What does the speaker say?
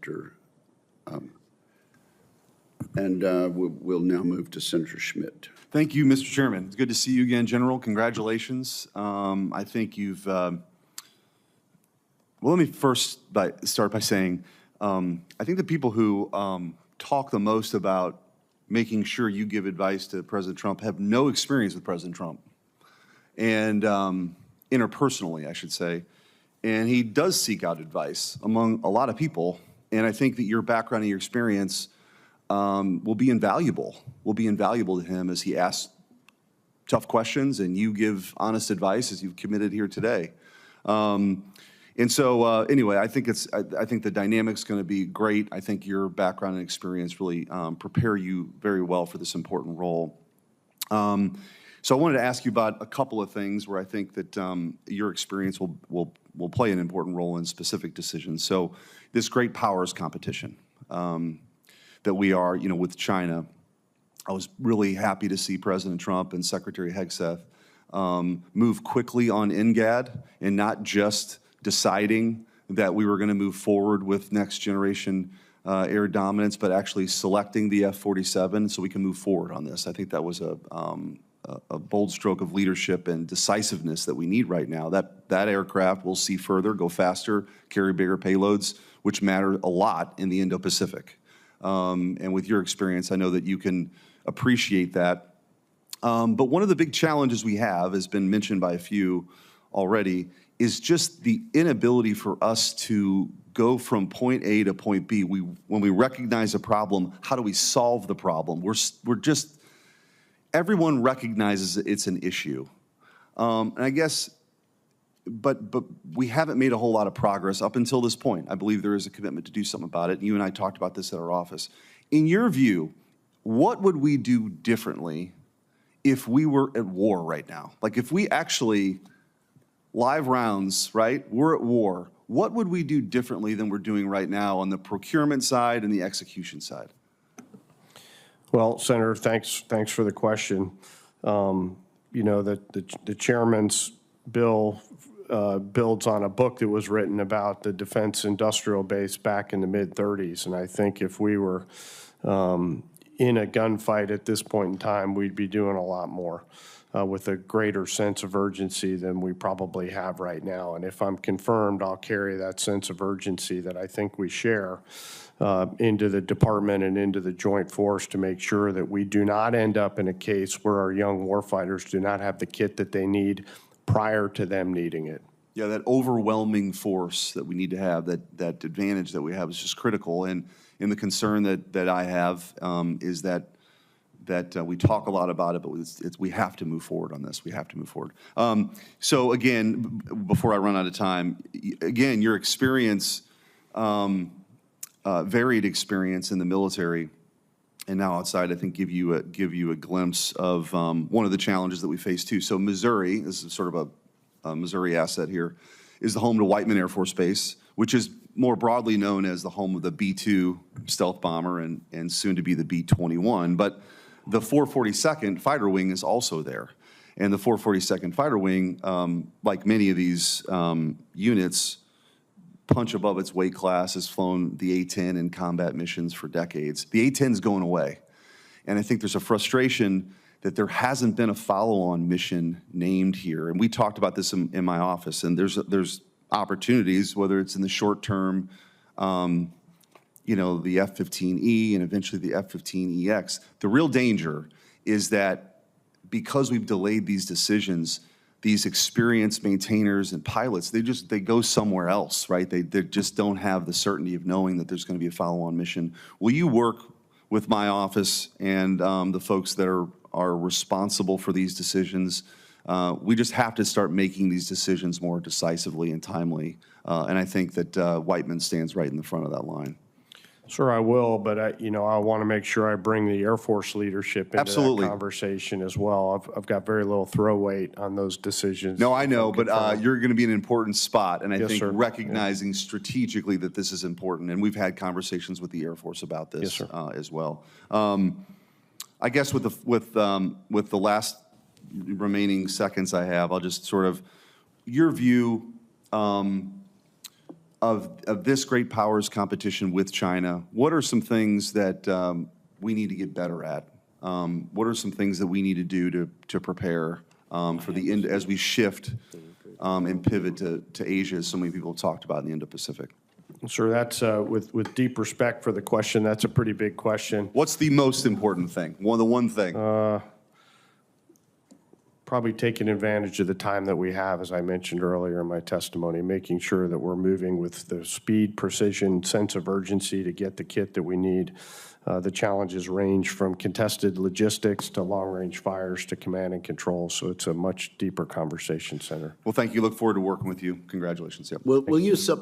Senator. We'll now move to Senator Schmitt. Thank you, Mr. Chairman. It's good to see you again, General. Congratulations. I think you've, well, let me first start by saying, I think the people who talk the most about making sure you give advice to President Trump have no experience with President Trump, and interpersonally, I should say. And he does seek out advice among a lot of people, and I think that your background and your experience will be invaluable to him as he asks tough questions and you give honest advice as you've committed here today. And so anyway, I think the dynamic's going to be great. I think your background and experience really prepare you very well for this important role. So I wanted to ask you about a couple of things where I think that your experience will play an important role in specific decisions. So this great powers competition that we are, with China. I was really happy to see President Trump and Secretary Hegseth move quickly on NGAD and not just deciding that we were going to move forward with next generation air dominance, but actually selecting the F-47 so we can move forward on this. I think that was a bold stroke of leadership and decisiveness that we need right now. That aircraft will see further, go faster, carry bigger payloads, which matter a lot in the Indo-Pacific. And with your experience, I know that you can appreciate that. But one of the big challenges we have, has been mentioned by a few already, is just the inability for us to go from point A to point B. When we recognize a problem, how do we solve the problem? Everyone recognizes it's an issue. And I guess, but we haven't made a whole lot of progress up until this point. I believe there is a commitment to do something about it. You and I talked about this at our office. In your view, what would we do differently if we were at war right now? Like if we actually, live rounds, right? We're at war. What would we do differently than we're doing right now on the procurement side and the execution side? Well, Senator, thanks for the question. The chairman's bill builds on a book that was written about the defense industrial base back in the mid-30s, and I think if we were in a gunfight at this point in time, we'd be doing a lot more with a greater sense of urgency than we probably have right now. And if I'm confirmed, I'll carry that sense of urgency that I think we share into the department and into the joint force to make sure that we do not end up in a case where our young warfighters do not have the kit that they need prior to them needing it. Yeah, that overwhelming force that we need to have, that advantage that we have is just critical. And the concern that I have is that we talk a lot about it, but we have to move forward on this. We have to move forward. So again, before I run out of time, again, your experience, varied experience in the military and now outside, I think give you a glimpse of one of the challenges that we face too. So Missouri, this is sort of a Missouri asset here, is the home to Whiteman Air Force Base, which is more broadly known as the home of the B-2 stealth bomber and soon to be the B-21. But the 442nd Fighter Wing is also there. And the 442nd Fighter Wing, like many of these units, punch above its weight class, has flown the A-10 in combat missions for decades. The A-10 is going away. And I think there's a frustration that there hasn't been a follow-on mission named here. And we talked about this in my office, and there's opportunities, whether it's in the short term, the F-15E and eventually the F-15EX. The real danger is that because we've delayed these decisions, these experienced maintainers and pilots, they go somewhere else, right? They just don't have the certainty of knowing that there's going to be a follow-on mission. Will you work with my office and the folks that are responsible for these decisions? We just have to start making these decisions more decisively and timely. And I think that Whiteman stands right in the front of that line. Sure, I will, but I want to make sure I bring the Air Force leadership into that conversation as well. I've got very little throw weight on those decisions. No, I know, but you're going to be in an important spot, and I think recognizing strategically that this is important, and we've had conversations with the Air Force about this as well. I guess with the last remaining seconds I have, I'll just sort of your view. of this great powers competition with China, what are some things that we need to get better at? What are some things that we need to do to prepare for the end as we shift and pivot to Asia, as so many people have talked about in the Indo-Pacific? Sure, that's, with deep respect for the question, that's a pretty big question. What's the most important thing? The one thing? Probably taking advantage of the time that we have, as I mentioned earlier in my testimony, making sure that we're moving with the speed, precision, sense of urgency to get the kit that we need. The challenges range from contested logistics to long-range fires to command and control, so it's a much deeper conversation center. Well, thank you. Look forward to working with you. Congratulations. Yep. Will you supplement